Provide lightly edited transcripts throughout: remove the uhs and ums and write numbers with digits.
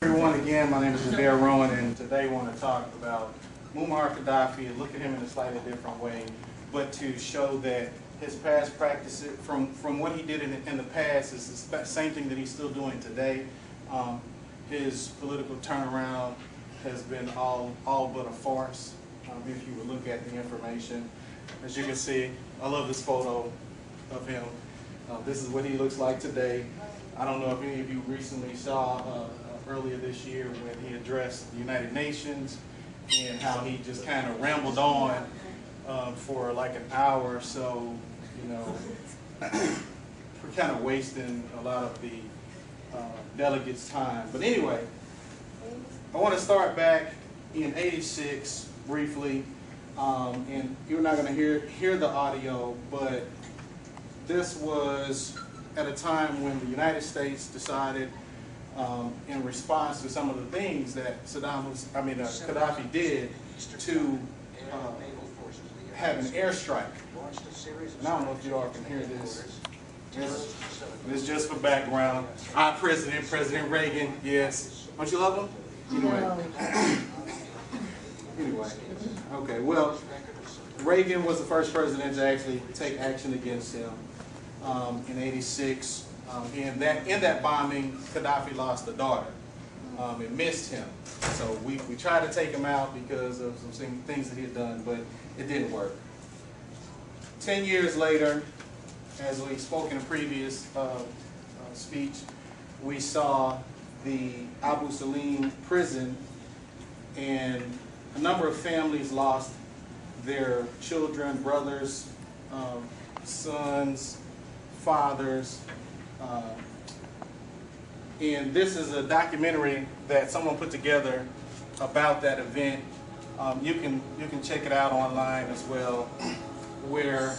Everyone, again, my name is Adair Rowan, and today I want to talk about Muammar Qaddafi and look at him in a slightly different way, but to show that his past practices, from what he did in the past, is the same thing that he's still doing today. His political turnaround has been all but a farce, if you would look at the information. As you can see, I love this photo of him. This is what he looks like today. I don't know if any of you recently saw earlier this year when he addressed the United Nations and how he just kind of rambled on for like an hour or so, you know, we're kind of wasting a lot of the delegates' time. But anyway, I want to start back in '86 briefly, and you're not going to hear the audio, but this was at a time when the United States decided, in response to some of the things that Qaddafi did, to have an airstrike. And I don't know if you all can hear this. This is just for background. Our President Reagan, yes. Don't you love him? Anyway, okay. Well, Reagan was the first president to actually take action against him in '86. In that bombing, Qaddafi lost a daughter. It missed him. So we tried to take him out because of some things that he had done, but it didn't work. 10 years later, as we spoke in a previous speech, we saw the Abu Salim prison, and a number of families lost their children, brothers, sons, fathers. And this is a documentary that someone put together about that event. You can check it out online as well, where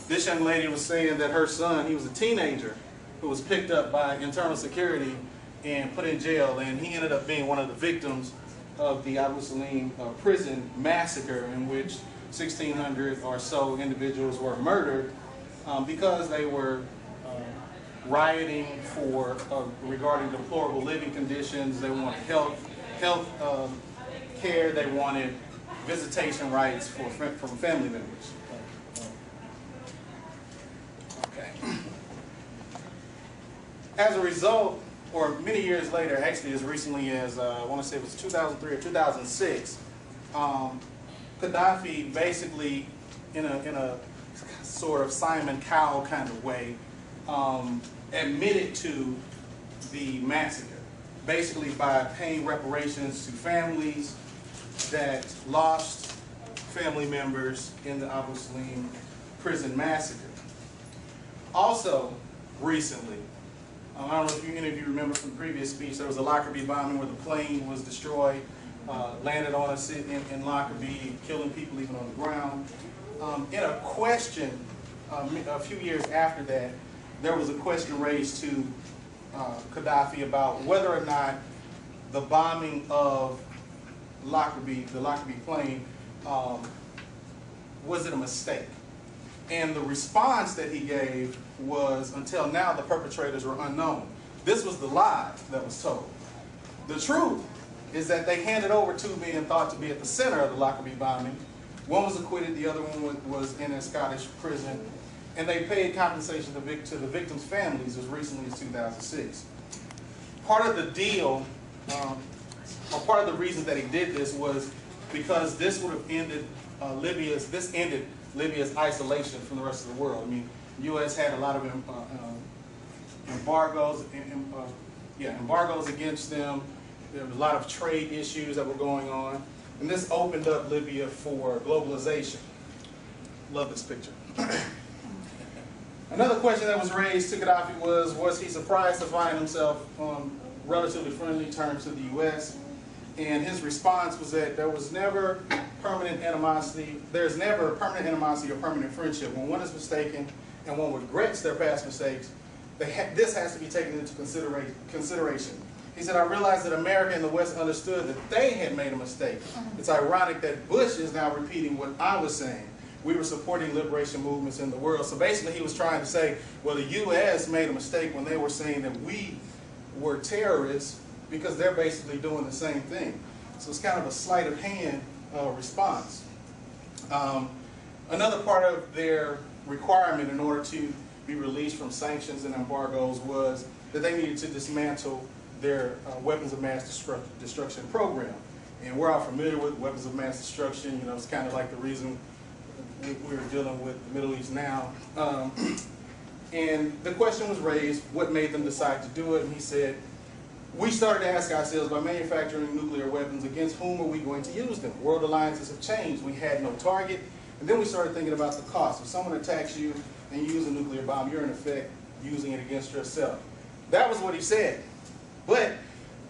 this young lady was saying that her son, he was a teenager who was picked up by internal security and put in jail, and he ended up being one of the victims of the Abu Salim prison massacre, in which 1,600 or so individuals were murdered because they were rioting for regarding deplorable living conditions. They wanted health care. They wanted visitation rights from family members. Okay. As a result, or many years later, actually as recently as I want to say it was 2003 or 2006, Qaddafi basically, in a sort of Simon Cowell kind of way, admitted to the massacre, basically by paying reparations to families that lost family members in the Abu Salim prison massacre. Also, recently, I don't know if any of you remember from the previous speech, there was a Lockerbie bombing where the plane was destroyed, landed on a city in Lockerbie, killing people even on the ground. In a question, a few years after that, there was a question raised to Qaddafi about whether or not the bombing of Lockerbie, the Lockerbie plane, was it a mistake? And the response that he gave was, until now, the perpetrators were unknown. This was the lie that was told. The truth is that they handed over two men thought to be at the center of the Lockerbie bombing. One was acquitted, the other one was in a Scottish prison, and they paid compensation to the victims' families as recently as 2006. Part of the deal, or part of the reason that he did this, was because this would have ended ended Libya's isolation from the rest of the world. I mean, the U.S. had a lot of embargoes against them. There was a lot of trade issues that were going on, and this opened up Libya for globalization. Love this picture. Another question that was raised to Qaddafi was he surprised to find himself on relatively friendly terms with the U.S.? And his response was that there was never permanent animosity. There's never permanent animosity or permanent friendship. When one is mistaken and one regrets their past mistakes, this has to be taken into consideration. He said, I realized that America and the West understood that they had made a mistake. It's ironic that Bush is now repeating what I was saying. We were supporting liberation movements in the world. So basically he was trying to say, well, the U.S. made a mistake when they were saying that we were terrorists because they're basically doing the same thing. So it's kind of a sleight of hand response. Another part of their requirement in order to be released from sanctions and embargoes was that they needed to dismantle their weapons of mass destruction program. And we're all familiar with weapons of mass destruction. You know, it's kind of like the reason we're dealing with the Middle East now. And the question was raised, what made them decide to do it? And he said, we started to ask ourselves, by manufacturing nuclear weapons, against whom are we going to use them? World alliances have changed. We had no target. And then we started thinking about the cost. If someone attacks you and you use a nuclear bomb, you're in effect using it against yourself. That was what he said. But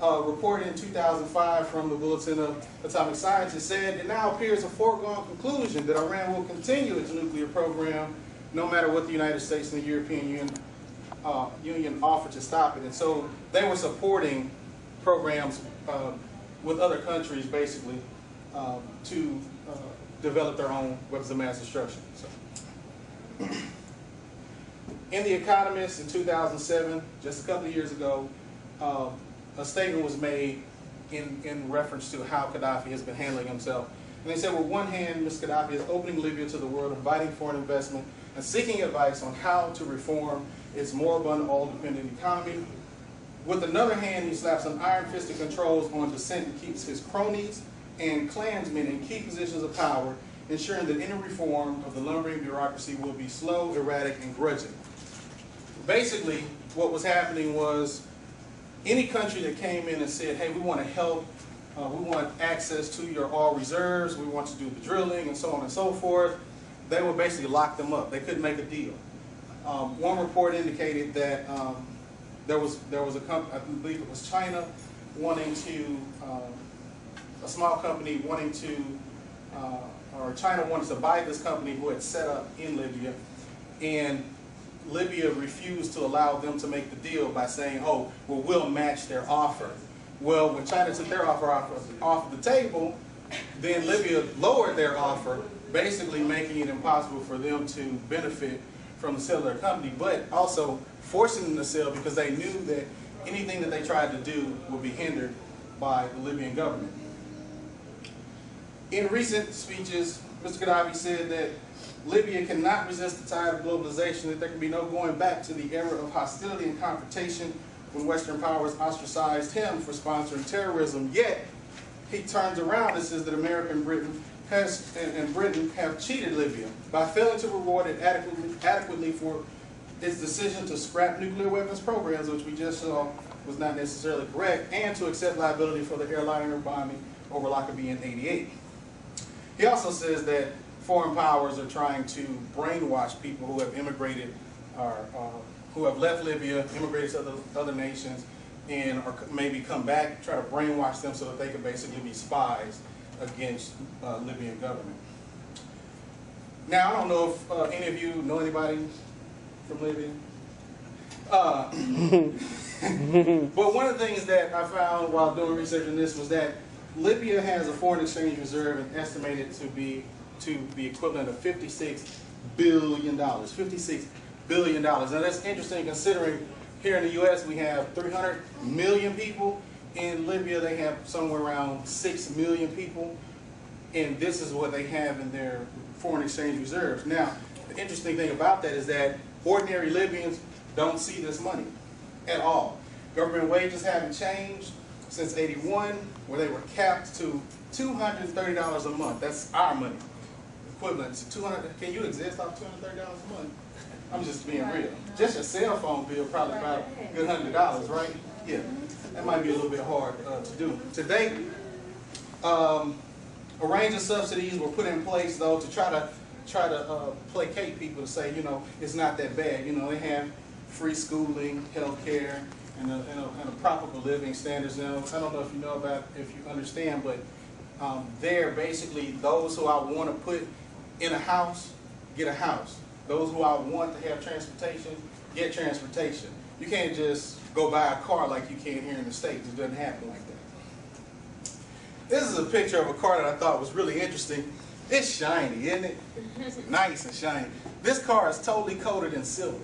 reported in 2005 from the Bulletin of Atomic Scientists said, it now appears a foregone conclusion that Iran will continue its nuclear program no matter what the United States and the European Union offer to stop it. And so they were supporting programs with other countries, basically, to develop their own weapons of mass destruction. So. In The Economist in 2007, just a couple of years ago, a statement was made in reference to how Qaddafi has been handling himself. And they said, with one hand, Mr. Qaddafi is opening Libya to the world, inviting foreign investment, and seeking advice on how to reform its moribund, oil-dependent economy. With another hand, he slaps an iron-fisted controls on dissent and keeps his cronies and clansmen in key positions of power, ensuring that any reform of the lumbering bureaucracy will be slow, erratic, and grudging. Basically, what was happening was any country that came in and said, hey, we want to help, we want access to your oil reserves, we want to do the drilling, and so on and so forth, they would basically lock them up. They couldn't make a deal. One report indicated that there was a company, I believe it was China, wanting to, a small company wanting to, or China wanted to buy this company who had set up in Libya, and Libya refused to allow them to make the deal by saying, oh, well, we'll match their offer. Well, when China took their offer off the table, then Libya lowered their offer, basically making it impossible for them to benefit from the sale of their company, but also forcing them to sell because they knew that anything that they tried to do would be hindered by the Libyan government. In recent speeches, Mr. Qaddafi said that Libya cannot resist the tide of globalization, that there can be no going back to the era of hostility and confrontation when Western powers ostracized him for sponsoring terrorism. Yet, he turns around and says that America and Britain have cheated Libya by failing to reward it adequately for its decision to scrap nuclear weapons programs, which we just saw was not necessarily correct, and to accept liability for the airliner bombing over Lockerbie in '88. He also says that foreign powers are trying to brainwash people who have immigrated or who have left Libya, immigrated to other nations, and or maybe come back, try to brainwash them so that they can basically be spies against Libyan government. Now, I don't know if any of you know anybody from Libya. But one of the things that I found while doing research on this was that Libya has a foreign exchange reserve and estimated to be the equivalent of $56 billion. $56 billion. Now that's interesting considering here in the U.S. we have 300 million people. In Libya they have somewhere around 6 million people. And this is what they have in their foreign exchange reserves. Now, the interesting thing about that is that ordinary Libyans don't see this money at all. Government wages haven't changed since '81, where they were capped to $230 a month. That's our money. Equivalent to 200. Can you exist off $230 a month? I'm just being real. Just your cell phone bill, probably about a good $100, right? Yeah, that might be a little bit hard to do. To date, a range of subsidies were put in place though to try to placate people to say, you know, it's not that bad. You know, they have free schooling, health care, and a proper living standards. Now, I don't know if you know about, if you understand, but they're basically those who I want to put in a house, get a house. Those who I want to have transportation, get transportation. You can't just go buy a car like you can here in the States. It doesn't happen like that. This is a picture of a car that I thought was really interesting. It's shiny, isn't it? It's nice and shiny. This car is totally coated in silver.